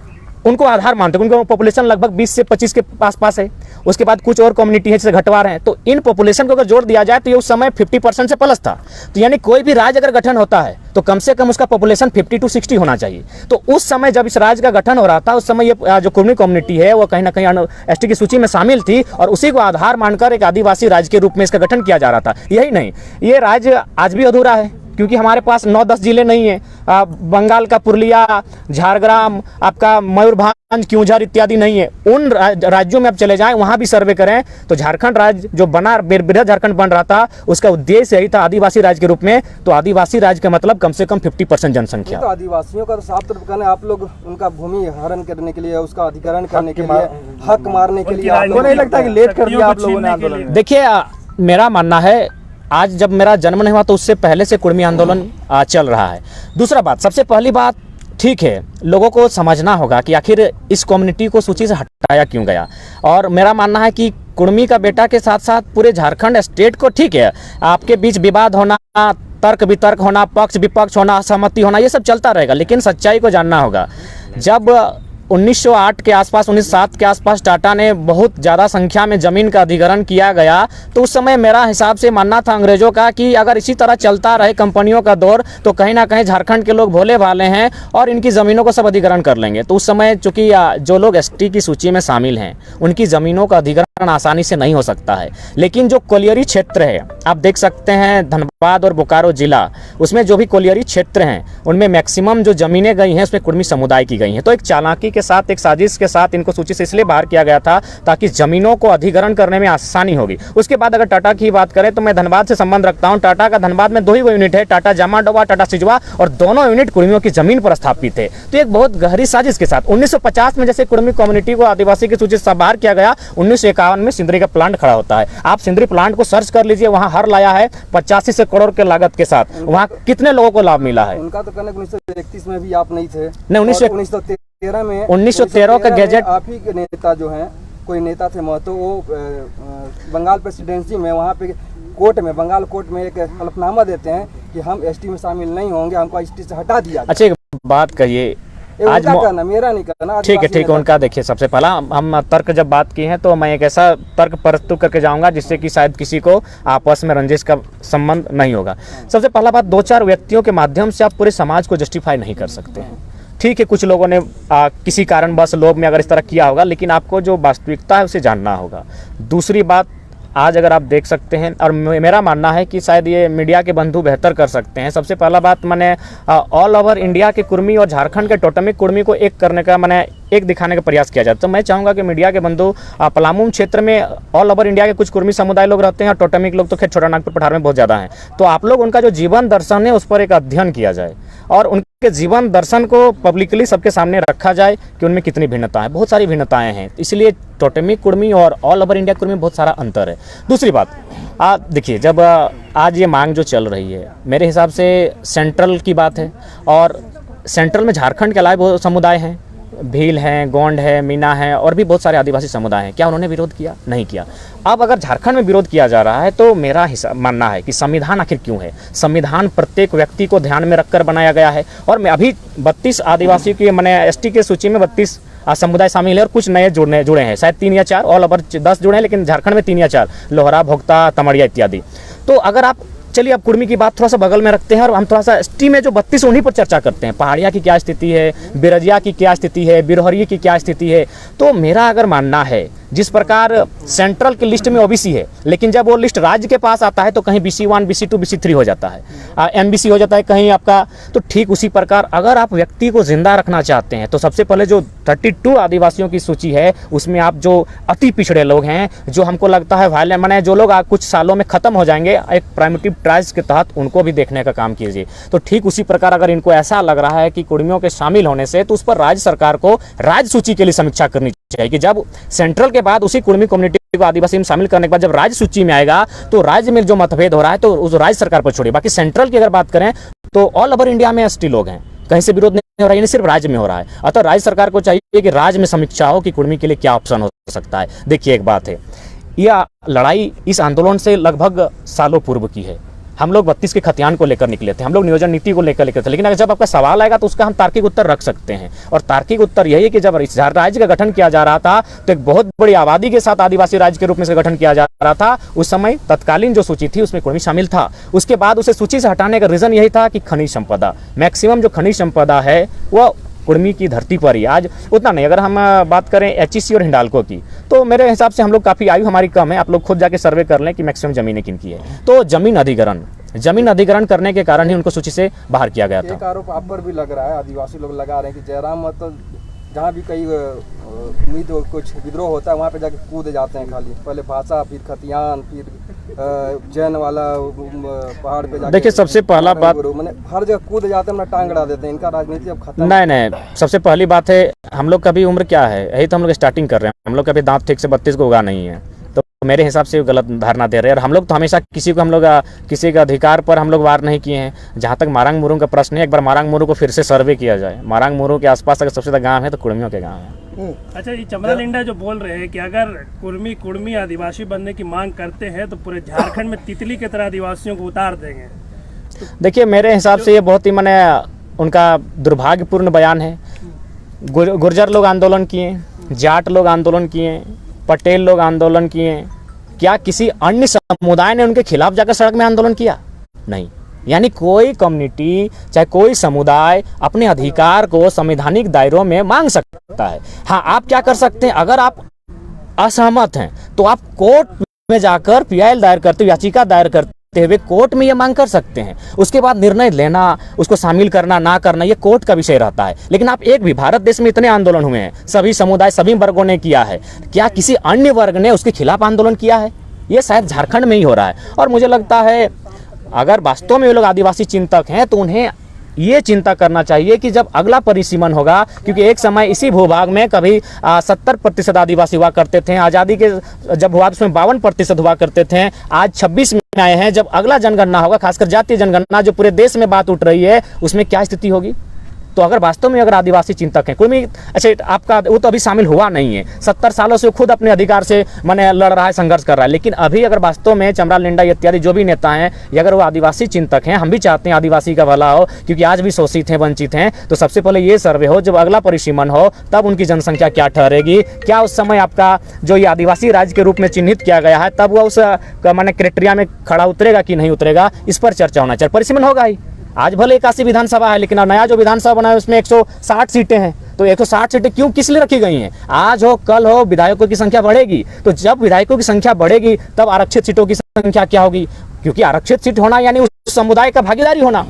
Speaker 1: उनको आधार मानते, उनका पॉपुलेशन लगभग 20 से 25 के आसपास है। उसके बाद कुछ और कम्युनिटी है जिसे घटवा रहे हैं, तो इन पॉपुलेशन को अगर जोड़ दिया जाए तो ये उस समय 50% से प्लस था। तो यानी कोई भी राज्य अगर गठन होता है तो कम से कम उसका पॉपुलेशन 50 to 60 होना चाहिए। तो उस समय जब इस राज्य का गठन हो रहा था, उस समय ये जो कुर्मी कम्युनिटी है वो कहीं ना कहीं एसटी की सूची में शामिल थी और उसी को आधार मानकर एक आदिवासी राज्य के रूप में इसका गठन किया जा रहा था। यही नहीं, ये राज्य आज भी अधूरा है क्योंकि हमारे पास 9-10 जिले नहीं है। बंगाल का पुरुलिया, झारग्राम, आपका मयूरभंज, क्योंझर इत्यादि नहीं है। उन राज्यों में आप चले जाएं, वहां भी सर्वे करें तो झारखंड राज्य जो बना, बृहद झारखंड बन रहा था, उसका उद्देश्य यही था आदिवासी राज्य के रूप में। तो आदिवासी राज्य का मतलब कम से कम 50% जनसंख्या।
Speaker 3: तो आदिवासियों का तो साफ तौर पर कहना है, आप लोग उनका भूमि हरण करने के लिए, उसका अधिग्रहण करने के लिए, हक मारने के लिए, आपको नहीं लगता कि लेट कर दिया आप लोगों ने आंदोलन?
Speaker 1: देखिए, मेरा मानना है आज जब मेरा जन्म नहीं हुआ तो उससे पहले से कुर्मी आंदोलन चल रहा है। दूसरा बात, सबसे पहली बात, ठीक है, लोगों को समझना होगा कि आखिर इस कम्युनिटी को सूची से हटाया क्यों गया। और मेरा मानना है कि कुर्मी का बेटा के साथ साथ पूरे झारखंड स्टेट को, ठीक है, आपके बीच विवाद होना, तर्क वितर्क होना, पक्ष विपक्ष होना, असहमति होना, ये सब चलता रहेगा, लेकिन सच्चाई को जानना होगा। जब 1908 के आसपास, 1907 के आसपास टाटा ने बहुत ज़्यादा संख्या में ज़मीन का अधिग्रहण किया गया, तो उस समय मेरा हिसाब से मानना था अंग्रेज़ों का कि अगर इसी तरह चलता रहे कंपनियों का दौर तो कहीं ना कहीं झारखंड के लोग भोले भाले हैं और इनकी ज़मीनों को सब अधिग्रहण कर लेंगे। तो उस समय चूँकि जो लोग एसटी की सूची में शामिल हैं उनकी ज़मीनों का अधिग्रहण आसानी से नहीं हो सकता है। लेकिन जो कोलियरी क्षेत्र है, आप देख सकते हैं धनबाद और बोकारो जिला, उसमें जो भी कोलियरी क्षेत्र हैं उनमें मैक्सिमम जो ज़मीनें गई हैं उसमें कुर्मी समुदाय की गई हैं। तो एक चालाकी के साथ, एक साजिश के साथ इनको सूची से इसलिए बाहर किया गया था ताकि जमीनों को अधिग्रहण करने में आसानी होगी। उसके बाद अगर टाटा की बात करें तो मैं धनबाद से संबंध रखता हूं। टाटा का धनबाद में 2 ही यूनिट है, टाटा जामाडोवा, टाटा सिजवा, और दोनों यूनिट कुर्मियों की जमीन पर स्थापित है। तो एक बहुत गहरी साजिश के साथ 1950 में जैसे कुर्मी कम्युनिटी को आदिवासी की सूची से बाहर किया गया, 1951 में सिंदरी का प्लांट खड़ा होता है। आप सिंदरी प्लांट को सर्च कर लीजिए, वहां हर लाया है 85 से करोड़ के लागत के साथ। वहां कितने लोगों को लाभ मिला है?
Speaker 3: उनका तो कहना 1931 में भी आप नहीं थे।
Speaker 1: नहीं, 1913 का गैजेट,
Speaker 3: आप ही के नेता जो हैं, कोई नेता थे महतो, वो बंगाल प्रेसिडेंसी में वहाँ पे कोर्ट में, बंगाल कोर्ट में एक हलफनामा देते हैं कि हम एसटी में शामिल नहीं होंगे, हमको एसटी से हटा दिया।
Speaker 1: अच्छा, एक बात कहिए, आज
Speaker 3: कहना, मेरा नहीं कहना,
Speaker 1: ठीक है, उनका देखिए, सबसे पहला हम तर्क जब बात की है तो मैं एक ऐसा तर्क प्रस्तुत करके जाऊंगा जिससे कि शायद किसी को आपस में रंजिश का संबंध नहीं होगा। सबसे पहला बात, 2-4 व्यक्तियों के माध्यम से आप पूरे समाज को जस्टिफाई नहीं कर सकते हैं। ठीक है, कुछ लोगों ने किसी कारणवश लोभ में अगर इस तरह किया होगा, लेकिन आपको जो वास्तविकता है उसे जानना होगा। दूसरी बात, आज अगर आप देख सकते हैं, और मेरा मानना है कि शायद ये मीडिया के बंधु बेहतर कर सकते हैं। सबसे पहला बात, मैंने ऑल ओवर इंडिया के कुर्मी और झारखंड के टोटमिक कुर्मी को एक करने का, मैंने एक दिखाने का प्रयास किया जाए। तो मैं चाहूँगा कि मीडिया के बंधु, पलामू क्षेत्र में ऑल ओवर इंडिया के कुछ कुर्मी समुदाय लोग रहते हैं और टोटमिक लोग तो खैर छोटा नागपुर पठार में बहुत ज़्यादा हैं। तो आप लोग उनका जो जीवन दर्शन है उस पर एक अध्ययन किया जाए और उनके जीवन दर्शन को पब्लिकली सबके सामने रखा जाए कि उनमें कितनी भिन्नता है। बहुत सारी भिन्नताएं हैं, इसलिए टोटमिक कुर्मी और ऑल ओवर इंडिया कुर्मी में बहुत सारा अंतर है। दूसरी बात, आप देखिए, जब आज ये मांग जो चल रही है, मेरे हिसाब से सेंट्रल की बात है और सेंट्रल में झारखंड के अलावा बहुत समुदाय हैं, भील हैं, गोंड है, मीना है और भी बहुत सारे आदिवासी समुदाय हैं। क्या उन्होंने विरोध किया? नहीं किया। अब अगर झारखंड में विरोध किया जा रहा है तो मेरा मानना है कि संविधान आखिर क्यों है? संविधान प्रत्येक व्यक्ति को ध्यान में रखकर बनाया गया है और मैं अभी 32 आदिवासी की, मैंने एसटी के सूची में 32 समुदाय शामिल है और कुछ नए जुड़े हैं, शायद 3 या 4, ऑल ओवर 10 जुड़े हैं, लेकिन झारखंड में 3 या 4, लोहरा, भोक्ता, तमड़िया इत्यादि। तो अगर आप चलिए अब कुर्मी की बात थोड़ा सा बगल में रखते हैं और हम थोड़ा सा एसटी में जो 32 उन्हीं पर चर्चा करते हैं। पहाड़िया की क्या स्थिति है, बिरजिया की क्या स्थिति है, बिरहरिया की क्या स्थिति है। तो मेरा अगर मानना है, जिस प्रकार सेंट्रल की लिस्ट में ओबीसी है, लेकिन जब वो लिस्ट राज्य के पास आता है तो कहीं BC1, BC2, BC3 हो जाता है, MBC हो जाता है कहीं आपका। तो ठीक उसी प्रकार अगर आप व्यक्ति को जिंदा रखना चाहते हैं तो सबसे पहले जो 32 आदिवासियों की सूची है उसमें आप जो अति पिछड़े लोग हैं, जो हमको लगता है वायलेंट माने जो लोग कुछ सालों में खत्म हो जाएंगे एक प्राइमेटिव ट्राइब्स के तहत, उनको भी देखने का काम कीजिए। तो ठीक उसी प्रकार अगर इनको ऐसा लग रहा है कि कुर्मियों के शामिल होने से, तो उस पर राज्य सरकार को राज्य सूची के लिए समीक्षा करनी चाहिए कि जब सेंट्रल के बाद उसी कुर्मी कम्युनिटी को आदिवासी में शामिल करने के बाद जब राज्य सूची में आएगा तो राज्य में जो मतभेद हो रहा है तो उस राज्य सरकार पर छोड़िए। बाकी सेंट्रल की अगर बात करें तो ऑल ओवर इंडिया में एसटी लोग हैं, कहीं से विरोध नहीं हो रहा है, यानी सिर्फ राज्य में हो रहा है। अतः राज्य सरकार को चाहिए कि राज्य में समीक्षा हो कि कुर्मी के लिए क्या ऑप्शन हो सकता है। देखिए एक बात है, यह लड़ाई इस आंदोलन से लगभग सालों पूर्व की है। हम लोग 32 के खतियान को लेकर निकले थे, हम लोग नियोजन नीति को लेकर निकले थे, लेकिन अगर जब आपका सवाल आएगा तो उसका हम तार्किक उत्तर रख सकते हैं। और तार्किक उत्तर यही है कि जब राज्य का गठन किया जा रहा था तो एक बहुत बड़ी आबादी के साथ आदिवासी राज्य के रूप में इसका गठन किया जा रहा था। उस समय तत्कालीन जो सूची थी उसमें कुर्मी शामिल था। उसके बाद उसे सूची से हटाने का रीजन यही था कि खनिज संपदा, मैक्सिमम जो खनिज संपदा है वह कुर्मी की धरती पर ही आज उतना नहीं। अगर हम बात करें HEC और हिंडाल्को की, तो मेरे हिसाब से हम लोग काफ़ी आयु हमारी कम है। आप लोग खुद जाके सर्वे कर लें कि मैक्सिमम ज़मीनें किनकी है। तो जमीन अधिग्रहण करने के कारण ही उनको सूची से बाहर किया गया था।
Speaker 3: एक आरोप आप पर भी लग रहा है, आदिवासी लोग लगा रहे हैं कि जयराम मतलब जहाँ भी कई उम्मीद कुछ विद्रोह होता है वहाँ पे जाके कूद जाते हैं, खाली पहले भाषा, फिर खतियान, फिर जैन वाला पहाड़ पे जाके।
Speaker 1: देखिए सबसे पहला बात,
Speaker 3: मैंने हर जगह कूद जाते हैं, अपना टांग अड़ा देते हैं। इनका राजनीति अब खत्म।
Speaker 1: नहीं, सबसे पहली बात है हम लोग का भी उम्र क्या है, यही तो हम लोग स्टार्टिंग कर रहे हैं। हम लोग का भी दांत ठीक से 32 को उगा नहीं है, तो मेरे हिसाब से गलत धारणा दे रहे हैं। और हम लोग तो हमेशा किसी के अधिकार पर हम लोग वार नहीं किए हैं। जहाँ तक मारांग मुरुंग का प्रश्न है, एक बार मारांग मुरुंग को फिर से सर्वे किया जाए। मारांग मुरुंग के आसपास अगर सबसे ज़्यादा गाँव है तो कुर्मियों के गाँव है।
Speaker 2: अच्छा, ये चमरा लिंडा जो बोल रहे हैं कि अगर कुर्मी आदिवासी बनने की मांग करते हैं तो पूरे झारखंड में तितली की तरह आदिवासियों को उतार देंगे।
Speaker 1: देखिए मेरे हिसाब से ये बहुत ही माने उनका दुर्भाग्यपूर्ण बयान है। गुर्जर लोग आंदोलन किए, जाट लोग आंदोलन किए, पटेल लोग आंदोलन किए, क्या किसी अन्य समुदाय ने उनके खिलाफ जाकर सड़क में आंदोलन किया? नहीं। यानी कोई कम्युनिटी चाहे कोई समुदाय अपने अधिकार को संवैधानिक दायरों में मांग सकता है। हाँ, आप क्या कर सकते हैं, अगर आप असहमत हैं तो आप कोर्ट में जाकर PIL दायर करते, याचिका दायर करते हुए कोर्ट में ये मांग कर सकते हैं। उसके बाद निर्णय लेना, उसको शामिल करना ना करना, ये कोर्ट का विषय रहता है। लेकिन आप एक भी, भारत देश में इतने आंदोलन हुए हैं, सभी समुदाय सभी वर्गों ने किया है, क्या किसी अन्य वर्ग ने उसके खिलाफ आंदोलन किया है? ये शायद झारखंड में ही हो रहा है। और मुझे लगता है अगर वास्तव में ये लोग आदिवासी चिंतक हैं तो उन्हें ये चिंता करना चाहिए कि जब अगला परिसीमन होगा, क्योंकि एक समय इसी भूभाग में कभी 70% आदिवासी हुआ करते थे, आज़ादी के जब हुआ उसमें 52% हुआ करते थे, आज 26 में आए हैं। जब अगला जनगणना होगा, खासकर जातीय जनगणना जो पूरे देश में बात उठ रही है, उसमें क्या स्थिति होगी? तो अगर वास्तव में अगर आदिवासी चिंतक हैं, कोई अच्छा आपका वो तो अभी शामिल हुआ नहीं है, 70 सालों से खुद अपने अधिकार से माने लड़ रहा है, संघर्ष कर रहा है। लेकिन अभी अगर वास्तव में चमरा लिंडा इत्यादि जो भी नेता हैं, ये अगर वो आदिवासी चिंतक हैं, हम भी चाहते हैं आदिवासी का भला हो, क्योंकि आज भी शोषित हैं, वंचित हैं, तो सबसे पहले ये सर्वे हो, जब अगला परिसीमन हो तब उनकी जनसंख्या क्या ठहरेगी, क्या उस समय आपका जो ये आदिवासी राज्य के रूप में चिन्हित किया गया है तब वह उस माने क्राइटेरिया में खड़ा उतरेगा कि नहीं उतरेगा, इस पर चर्चा होना चाहिए। परिसीमन होगा ही। आज भले 81 विधानसभा है, लेकिन नया जो विधानसभा बना है उसमें 160 सीटें हैं। तो 160 सीटें क्यों, किस लिए रखी गई हैं? आज हो कल हो विधायकों की संख्या बढ़ेगी, तो जब विधायकों की संख्या बढ़ेगी तब आरक्षित सीटों की संख्या क्या होगी? क्योंकि आरक्षित सीट होना यानी उस समुदाय का भागीदारी होना।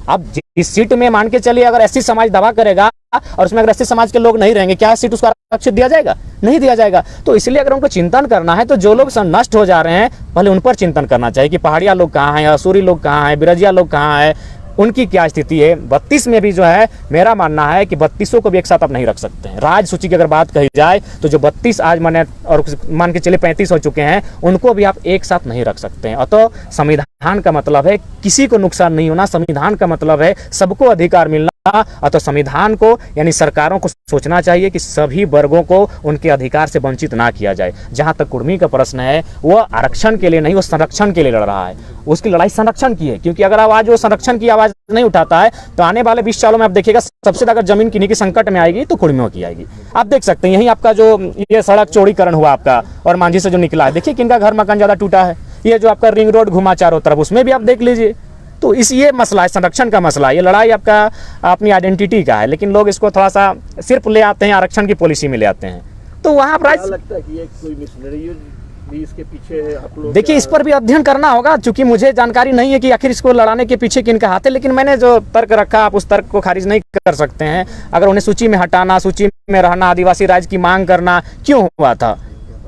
Speaker 1: अब जिस सीट में मान के चलिए अगर SC समाज दावा करेगा और उसमें अगर SC समाज के लोग नहीं रहेंगे, क्या सीट उसको आरक्षित दिया जाएगा? नहीं दिया जाएगा। तो इसलिए अगर उनको चिंतन करना है तो जो लोग नष्ट हो जा रहे हैं पहले उन पर चिंतन करना चाहिए कि पहाड़िया लोग कहाँ हैं, असूरी लोग कहाँ हैं, बिरजिया लोग कहाँ हैं, उनकी क्या स्थिति है। 32 में भी जो है मेरा मानना है कि 32 को भी एक साथ आप नहीं रख सकते हैं। राज्य सूची की अगर बात कही जाए तो जो 32 आज माने और मान के चलिए 35 हो चुके हैं, उनको भी आप एक साथ नहीं रख सकते हैं। अतः संविधान का मतलब है किसी को नुकसान नहीं होना, संविधान का मतलब है सबको अधिकार मिलना। अतः संविधान को यानी सरकारों को सोचना चाहिए कि सभी वर्गों को उनके अधिकार से वंचित ना किया जाए। जहां तक कुर्मी का प्रश्न है, वो आरक्षण के लिए नहीं, वो संरक्षण के लिए लड़ रहा है। उसकी लड़ाई संरक्षण की है, क्योंकि अगर आज वो संरक्षण की आवाज नहीं उठाता है तो आने वाले 20 सालों में आप देखिएगा सबसे ज्यादा जमीन किन्हीं की संकट में आएगी तो कुर्मियों की आएगी। आप देख सकते हैं यही आपका जो ये सड़क चौड़ीकरण हुआ आपका और मांझी से जो निकला है, देखिए किनका घर मकान ज्यादा टूटा है। ये जो आपका रिंग रोड घुमा चारों तरफ, उसमें भी आप देख लीजिए। तो ये मसला है, संरक्षण का मसला है, ये लड़ाई आपका अपनी आइडेंटिटी का है, लेकिन लोग इसको थोड़ा सा सिर्फ ले आते हैं, आरक्षण की पॉलिसी में ले आते हैं। तो वहाँ पर
Speaker 4: लगता है कि ये कोई मिशनरी भी इसके पीछे है, आप लोग
Speaker 1: देखिए, इस पर भी अध्ययन करना होगा, क्योंकि मुझे जानकारी नहीं है कि आखिर इसको लड़ाने के पीछे किनका हाथ है। लेकिन मैंने जो तर्क रखा, आप उस तर्क को खारिज नहीं कर सकते हैं। अगर उन्हें सूची में हटाना, सूची में रहना, आदिवासी राज्य की मांग करना क्यों हुआ था?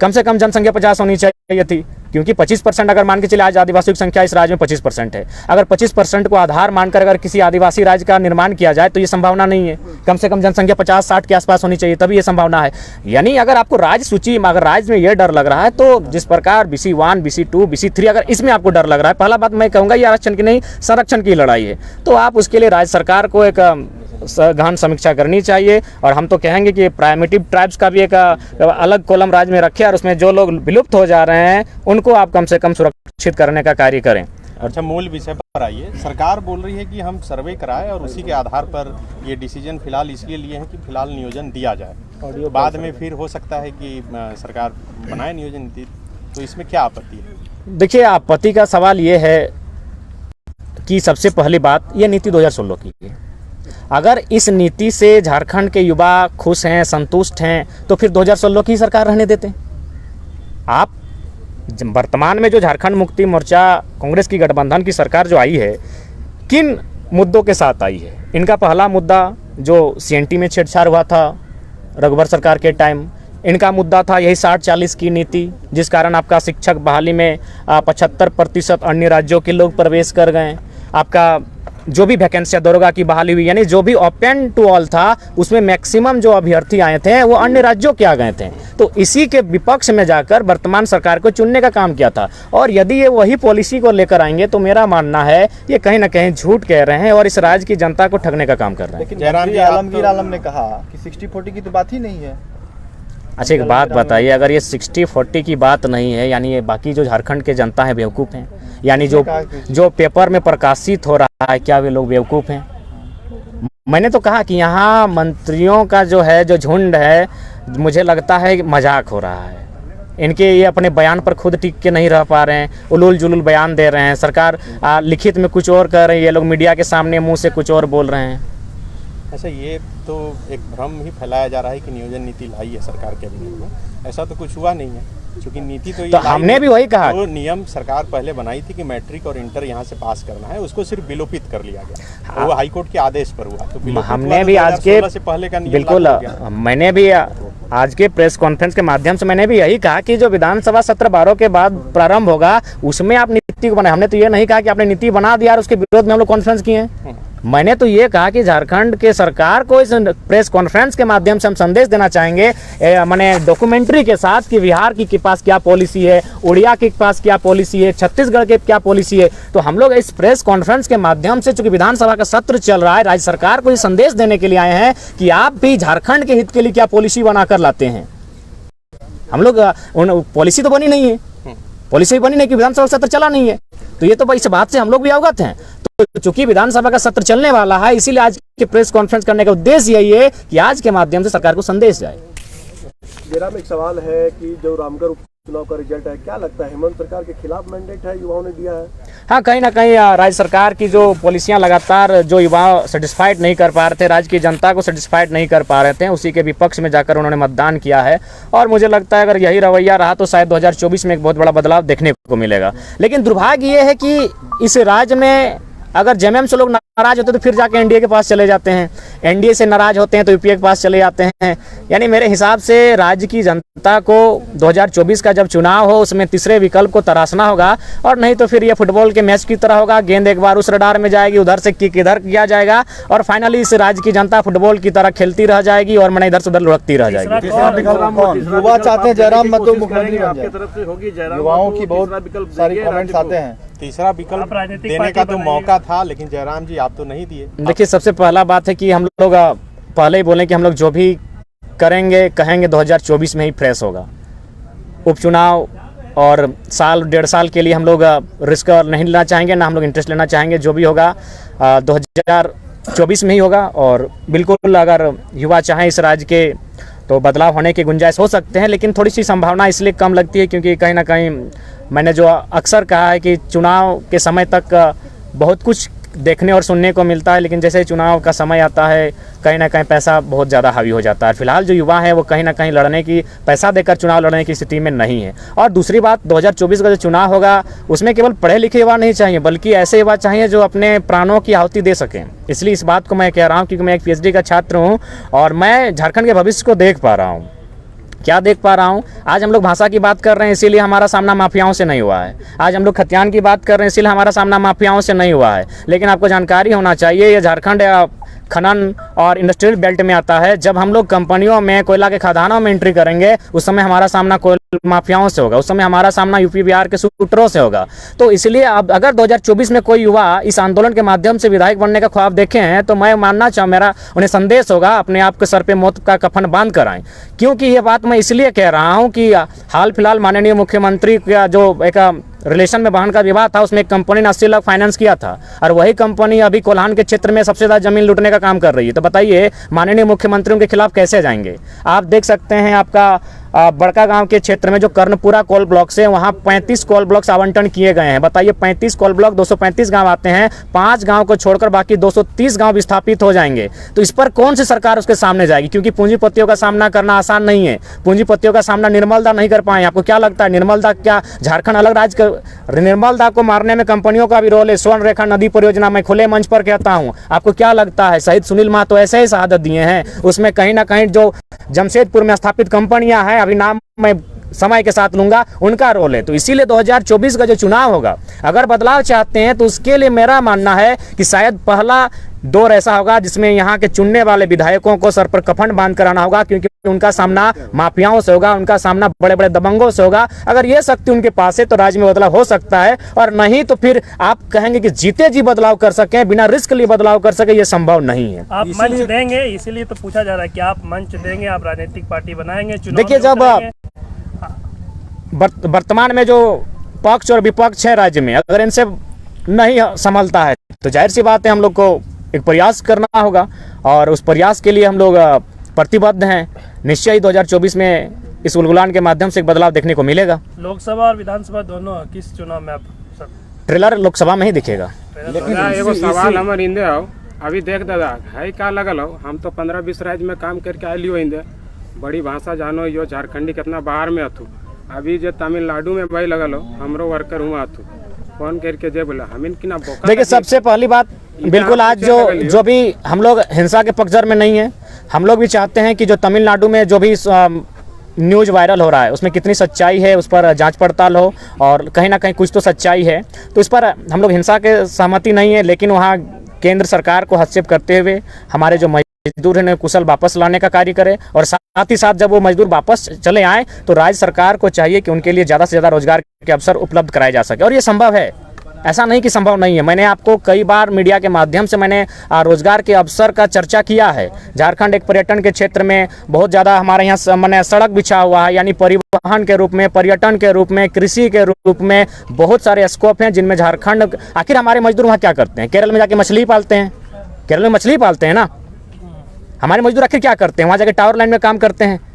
Speaker 1: कम से कम जनसंख्या 50 होनी चाहिए थी, क्योंकि 25% अगर मान के चले, आज आदिवासियों की संख्या इस राज्य में 25% है। अगर 25% को आधार मानकर अगर किसी आदिवासी राज्य का निर्माण किया जाए तो ये संभावना नहीं है। कम से कम जनसंख्या 50-60 के आसपास होनी चाहिए, तभी ये संभावना है। यानी अगर आपको राज्य सूची में, अगर राज्य में ये डर लग रहा है, तो जिस प्रकार BC1, BC2, BC3 अगर इसमें आपको डर लग रहा है, पहला बात मैं कहूँगा ये आरक्षण की नहीं, संरक्षण की लड़ाई है। तो आप उसके लिए राज्य सरकार को एक गहन समीक्षा करनी चाहिए। और हम तो कहेंगे कि प्राइमेटिव ट्राइब्स का भी एक अलग कॉलम राज्य में रखें, और उसमें जो लोग विलुप्त हो जा रहे हैं उनको आप कम से कम सुरक्षित करने का कार्य करें।
Speaker 5: अच्छा, मूल विषय पर आइए। सरकार बोल रही है कि हम सर्वे कराएं और उसी के आधार पर ये डिसीजन फिलहाल इसलिए लिए हैं कि फिलहाल नियोजन दिया जाए, बाद में फिर हो सकता है कि सरकार बनाए नियोजन नीति। तो इसमें क्या आपत्ति है?
Speaker 1: देखिए, आपत्ति का सवाल ये है कि सबसे पहली बात, ये नीति 2016 की है। अगर इस नीति से झारखंड के युवा खुश हैं, संतुष्ट हैं, तो फिर 2016 की सरकार रहने देते। आप वर्तमान में जो झारखंड मुक्ति मोर्चा कांग्रेस की गठबंधन की सरकार जो आई है, किन मुद्दों के साथ आई है? इनका पहला मुद्दा जो CNT में छेड़छाड़ हुआ था रघुवर सरकार के टाइम, इनका मुद्दा था यही 60-40 की नीति, जिस कारण आपका शिक्षक बहाली में 75% अन्य राज्यों के लोग प्रवेश कर गए। आपका जो भी वैकेंसियाँ दरोगा की बहाली हुई, यानी जो भी ओपन टू ऑल था, उसमें मैक्सिमम जो अभ्यर्थी आए थे वो अन्य राज्यों के आ गए थे। तो इसी के विपक्ष में जाकर वर्तमान सरकार को चुनने का काम किया था। और यदि ये वही पॉलिसी को लेकर आएंगे तो मेरा मानना है ये कहीं ना कहीं झूठ कह रहे हैं और इस राज्य की जनता को ठगने का काम कर रहे हैं।
Speaker 6: लेकिन जयराम जी, आलमगीर आलम ने कहा कि 60-40 की तो बात ही नहीं है।
Speaker 1: अच्छा, एक बात बताइए, अगर ये 60-40 की बात नहीं है, यानी ये बाकी जो झारखंड के जनता है बेवकूफ़ हैं? यानी जो पेपर में प्रकाशित हो रहा है, क्या वे लोग बेवकूफ़ हैं? मैंने तो कहा कि यहाँ मंत्रियों का जो है, जो झुंड है, मुझे लगता है मजाक हो रहा है। इनके ये अपने बयान पर खुद टिक के नहीं रह पा रहे हैं, उलूल जुलूल बयान दे रहे हैं। सरकार लिखित में कुछ और कर रही है, ये लोग मीडिया के सामने मुँह से कुछ और बोल रहे हैं।
Speaker 5: अच्छा, ये तो एक भ्रम ही फैलाया जा रहा है कि नियोजन नीति लाई है सरकार कैबिनेट में। ऐसा तो कुछ हुआ नहीं है, क्योंकि नीति तो
Speaker 1: हमने भी वही कहा।
Speaker 5: तो नियम सरकार पहले बनाई थी कि मैट्रिक और इंटर यहाँ से पास करना है, उसको सिर्फ विलोपित कर लिया गया। वो हाईकोर्ट के आदेश पर हुआ। तो
Speaker 1: हमने भी आज के
Speaker 5: से पहले का नियम
Speaker 1: बिल्कुल, मैंने भी आज के प्रेस कॉन्फ्रेंस के माध्यम से मैंने भी यही कहा कि जो विधानसभा सत्र 12 के बाद प्रारंभ होगा, उसमें आप नीति को बनाए। हमने तो ये नहीं कहा कि आपने नीति बना दिया और उसके विरोध में हम लोग कॉन्फ्रेंस किए हैं। मैंने तो ये कहा कि झारखंड के सरकार को इस प्रेस कॉन्फ्रेंस के माध्यम से हम संदेश देना चाहेंगे, मैंने डॉक्यूमेंट्री के साथ, कि बिहार के पास क्या पॉलिसी है, उड़िया के पास क्या पॉलिसी है, छत्तीसगढ़ के क्या पॉलिसी है। तो हम लोग इस प्रेस कॉन्फ्रेंस के माध्यम से, चूंकि विधानसभा का सत्र चल रहा है, राज्य सरकार को ये संदेश देने के लिए आए हैं कि आप भी झारखंड के हित के लिए क्या पॉलिसी बनाकर लाते हैं। हम लोग पॉलिसी तो बनी नहीं है, पॉलिसी बनी नहीं कि विधानसभा सत्र चला नहीं है। तो ये तो इस बात से हम लोग भी अवगत हैं। तो चूंकि विधानसभा का सत्र चलने वाला है, इसीलिए आज के प्रेस कॉन्फ्रेंस करने का उद्देश्य यही है कि आज के माध्यम से सरकार को संदेश जाए।
Speaker 4: जयराम, एक सवाल है कि जो रामगढ़ उपचुनाव का रिजल्ट है, क्या लगता है हेमंत सरकार के खिलाफ मैंडेट है, युवाओं ने दिया है?
Speaker 1: हाँ, कहीं ना कहीं राज्य सरकार की जो पॉलिसियां लगातार जो युवा सेटिस्फाइड नहीं कर पा रहे थे, राज्य की जनता को सेटिस्फाइड नहीं कर पा रहे थे, उसी के विपक्ष में जाकर उन्होंने मतदान किया है। और मुझे लगता है अगर यही रवैया रहा तो शायद 2024 में एक बहुत बड़ा बदलाव देखने को मिलेगा। लेकिन दुर्भाग्य ये है कि इस राज्य में अगर जेएमएम से लोग नाराज होते तो फिर जाके एनडीए के पास चले जाते हैं, एनडीए से नाराज होते हैं तो यूपीए के पास चले जाते हैं। यानी मेरे हिसाब से राज्य की जनता को 2024 का जब चुनाव हो उसमें तीसरे विकल्प को तराशना होगा, और नहीं तो फिर ये फुटबॉल के मैच की तरह होगा, गेंद एक बार उस रडार में जाएगी, उधर से किक इधर किया जाएगा और फाइनली इस राज्य की जनता फुटबॉल की तरह खेलती रह जाएगी और मैंने इधर से उधर लुढ़कती रह जाएगी।
Speaker 6: युवा चाहते हैं जयराम मतो मुख्यमंत्री बन जाए, युवाओं की बहुत सारी कमेंट्स आते हैं।
Speaker 5: तीसरा विकल्प देने का तो मौका था, लेकिन जयराम जी आप तो नहीं दिए।
Speaker 1: देखिए, सबसे पहला बात है कि हम लोग पहले ही बोलें कि हम लोग जो भी करेंगे कहेंगे 2024 में ही फ्रेश होगा। उपचुनाव और साल 1.5 साल के लिए हम लोग रिस्क नहीं लेना चाहेंगे, ना हम लोग इंटरेस्ट लेना चाहेंगे। जो भी होगा 2024 में ही होगा। और बिल्कुल अगर युवा चाहें इस राज्य के तो बदलाव होने की गुंजाइश हो सकते हैं, लेकिन थोड़ी सी संभावना इसलिए कम लगती है क्योंकि कहीं ना कहीं मैंने जो अक्सर कहा है कि चुनाव के समय तक बहुत कुछ देखने और सुनने को मिलता है, लेकिन जैसे चुनाव का समय आता है कहीं ना कहीं पैसा बहुत ज़्यादा हावी हो जाता है। फिलहाल जो युवा है वो कहीं ना कहीं लड़ने की, पैसा देकर चुनाव लड़ने की स्थिति में नहीं है। और दूसरी बात, 2024 का जो चुनाव होगा उसमें केवल पढ़े लिखे युवा नहीं चाहिए, बल्कि ऐसे युवा चाहिए जो अपने प्राणों की आहुति दे सकें। इसलिए इस बात को मैं कह रहा हूँ क्योंकि मैं एक PhD का छात्र हूँ और मैं झारखंड के भविष्य को देख पा रहा हूँ। क्या देख पा रहा हूँ? आज हम लोग भाषा की बात कर रहे हैं इसीलिए हमारा सामना माफियाओं से नहीं हुआ है। आज हम लोग खतियान की बात कर रहे हैं इसीलिए हमारा सामना माफियाओं से नहीं हुआ है। लेकिन आपको जानकारी होना चाहिए, ये झारखंड या खनन और इंडस्ट्रियल बेल्ट में आता है। जब हम लोग कंपनियों में, कोयला के खदानों में एंट्री करेंगे उस समय हमारा सामना माफियाओं से होगा, उस समय हमारा सामना यूपी बिहार के शूटरों से होगा। तो इसलिए अब अगर 2024 में कोई युवा इस आंदोलन के माध्यम से विधायक बनने का ख्वाब देखे हैं तो मैं मानना चाहूँ, मेरा उन्हें संदेश होगा अपने आप के सर पे मौत का कफन बांध कर आएँ। क्योंकि ये बात मैं इसलिए कह रहा हूँ कि हाल फिलहाल माननीय मुख्यमंत्री का जो एक रिलेशन में वाहन का विवाद था उसमें एक कंपनी ने 80 लाख फाइनेंस किया था और वही कंपनी अभी कोल्हान के क्षेत्र में सबसे ज़्यादा जमीन लूटने का काम कर रही है। तो बताइए माननीय मुख्यमंत्रियों के खिलाफ कैसे जाएंगे? आप देख सकते हैं आपका बड़का गांव के क्षेत्र में जो कर्णपुरा कोल ब्लॉक से वहां 35 कोल ब्लॉक्स आवंटन किए गए हैं। बताइए 35 कोल ब्लॉक, 235 गांव आते हैं, 5 गांव को छोड़कर बाकी 230 गांव विस्थापित हो जाएंगे। तो इस पर कौन सी सरकार उसके सामने जाएगी? क्योंकि पूंजीपतियों का सामना करना आसान नहीं है। पूंजीपतियों का सामना निर्मल दा नहीं कर पाए। आपको क्या लगता है निर्मल दा क्या झारखंड अलग राज्य का? निर्मल दा को मारने में कंपनियों का भी रोल है। स्वर्ण रेखा नदी परियोजना में खुले मंच पर कहता हूँ, आपको क्या लगता है शहीद सुनील महतो ऐसे ही शहादत दिए हैं? उसमें कहीं ना कहीं जो जमशेदपुर में स्थापित कंपनियां हैं, अभी नाम मैं समय के साथ लूंगा, उनका रोल है। तो इसीलिए 2024 का जो चुनाव होगा, अगर बदलाव चाहते हैं तो उसके लिए मेरा मानना है कि शायद पहला दौर ऐसा होगा जिसमें यहाँ के चुनने वाले विधायकों को सर पर कफन बांध कर आना होगा, क्योंकि उनका सामना माफियाओं से होगा, उनका सामना बड़े बड़े दबंगों से होगा। अगर ये शक्ति उनके पास है तो राज्य में बदलाव हो सकता है, और नहीं तो फिर आप कहेंगे कि जीते जी बदलाव कर सकें, बिना रिस्क लिए बदलाव कर सके, ये संभव नहीं है।
Speaker 2: आप मंच देंगे, इसीलिए तो पूछा जा रहा है कि आप मंच देंगे, आप राजनीतिक पार्टी बनाएंगे?
Speaker 1: देखिए, जब वर्तमान में जो पक्ष और विपक्ष है राज्य में, अगर इनसे नहीं संभलता है तो जाहिर सी बात है हम लोग को एक प्रयास करना होगा, और उस प्रयास के लिए हम लोग प्रतिबद्ध हैं। निश्चय ही 2024 में इस उलगुलान के माध्यम से एक बदलाव देखने को मिलेगा।
Speaker 2: लोकसभा और विधानसभा दोनों किस चुनाव में आप सब
Speaker 1: ट्रेलर लोकसभा में ही दिखेगा।
Speaker 7: लेकिन एगो सवाल हमारे इंदे हो, अभी देख दादा है का लगल हो, हम तो 15-20 राज्य में काम करके आये हो, इंदे बड़ी भाषा जानो, यो झारखंडी कितना बाहर में अथु, अभी जो तमिलनाडु में भाई लगल हो, हमरो वर्कर हुआ अथु, फोन करके जे बोला हम इनकी ना।
Speaker 1: देखिए, सबसे पहली बात बिल्कुल, आज जो भी हम लोग हिंसा के पक्षधर में नहीं है। हम लोग भी चाहते हैं कि जो तमिलनाडु में जो भी न्यूज़ वायरल हो रहा है उसमें कितनी सच्चाई है उस पर जांच पड़ताल हो, और कहीं ना कहीं कुछ तो सच्चाई है। तो इस पर हम लोग हिंसा के सहमति नहीं है, लेकिन वहाँ केंद्र सरकार को हस्तक्षेप करते हुए हमारे जो मजदूर हैं कुशल वापस लाने का कार्य करे, और साथ ही साथ जब वो मजदूर वापस चले आए तो राज्य सरकार को चाहिए कि उनके लिए ज़्यादा से ज़्यादा रोजगार के अवसर उपलब्ध कराए जा सके। और ये संभव है, ऐसा नहीं कि संभव नहीं है। मैंने आपको कई बार मीडिया के माध्यम से मैंने रोजगार के अवसर का चर्चा किया है। झारखंड एक पर्यटन के क्षेत्र में बहुत ज़्यादा हमारे यहाँ मैंने सड़क बिछा हुआ है, यानी परिवहन के रूप में, पर्यटन के रूप में, कृषि के रूप में बहुत सारे स्कोप हैं जिनमें झारखंड। आखिर हमारे मजदूर वहाँ क्या करते हैं? केरल में जाके मछली पालते हैं, केरल में मछली पालते हैं ना। हमारे मजदूर आखिर क्या करते हैं? वहाँ जाके टावर लाइन में काम करते हैं।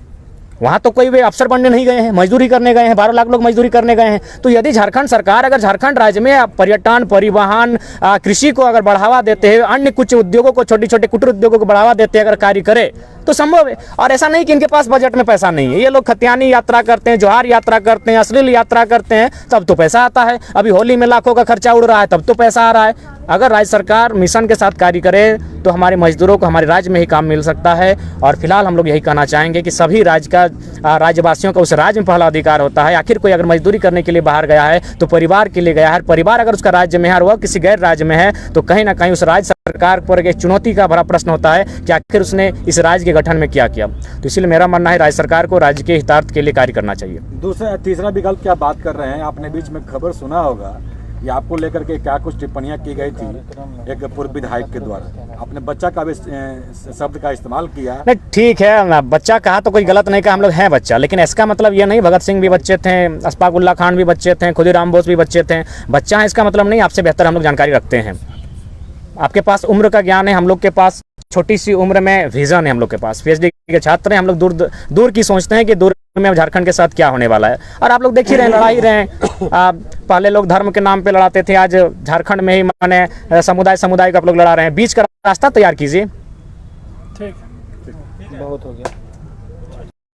Speaker 1: वहाँ तो कोई वे अफसर बनने नहीं गए हैं, मजदूरी करने गए हैं। 12 लाख लोग मजदूरी करने गए हैं। तो यदि झारखंड सरकार अगर झारखंड राज्य में पर्यटन, परिवहन, कृषि को अगर बढ़ावा देते हैं, अन्य कुछ उद्योगों को, छोटे छोटे कुटीर उद्योगों को बढ़ावा देते हैं, अगर कार्य करे तो संभव है। और ऐसा नहीं कि इनके पास बजट में पैसा नहीं है। ये लोग खतियानी यात्रा करते हैं, जोहार यात्रा करते हैं, अश्लील यात्रा करते हैं, तब तो पैसा आता है। अभी होली में लाखों का खर्चा उड़ रहा है, तब तो पैसा आ रहा है। अगर राज्य सरकार मिशन के साथ कार्य करे तो हमारे मजदूरों को हमारे राज्य में ही काम मिल सकता है। और फिलहाल हम लोग यही कहना चाहेंगे कि सभी राज्यवासियों का उस राज्य में पहला अधिकार होता है। आखिर कोई अगर मजदूरी करने के लिए बाहर गया है तो परिवार के लिए गया है। परिवार अगर उसका राज्य में है और वह किसी गैर राज्य में है तो कहीं ना कहीं उस राज्य सरकार पर एक चुनौती का बड़ा प्रश्न होता है कि आखिर उसने इस राज्य के गठन में क्या किया। तो इसलिए मेरा मानना है राज्य सरकार को राज्य के हितार्थ के लिए कार्य करना चाहिए।
Speaker 6: तीसरा विकल्प की आप बात कर रहे हैं, आपने बीच में खबर सुना होगा ये आपको लेकर के क्या कुछ टिप्पणियां की गई थी एक पूर्व विधायक के द्वारा, आपने बच्चा का भी शब्द का इस्तेमाल किया।
Speaker 1: नहीं, ठीक है, बच्चा कहा तो कोई गलत नहीं कहा, हम लोग हैं बच्चा, लेकिन इसका मतलब ये नहीं भगत सिंह भी बच्चे थे, अशफाक उल्लाह खान भी बच्चे थे, खुदीराम बोस भी बच्चे थे। बच्चा है इसका मतलब नहीं आपसे बेहतर हम लोग जानकारी रखते हैं। आपके पास उम्र का ज्ञान है, हम लोग के पास छोटी सी उम्र में विजन है। हम लोग के पास PhD के छात्र हैं, हम लोग दूर की सोचते हैं कि दूर में झारखंड के साथ क्या होने वाला है। और आप लोग देख ही रहे हैं, लड़ा ही रहे हैं। पहले लोग धर्म के नाम पे लड़ाते थे, आज झारखंड में ही माने समुदाय को आप लोग लड़ा रहे हैं। बीच का रास्ता तैयार कीजिए।
Speaker 2: ठीक, बहुत हो गया।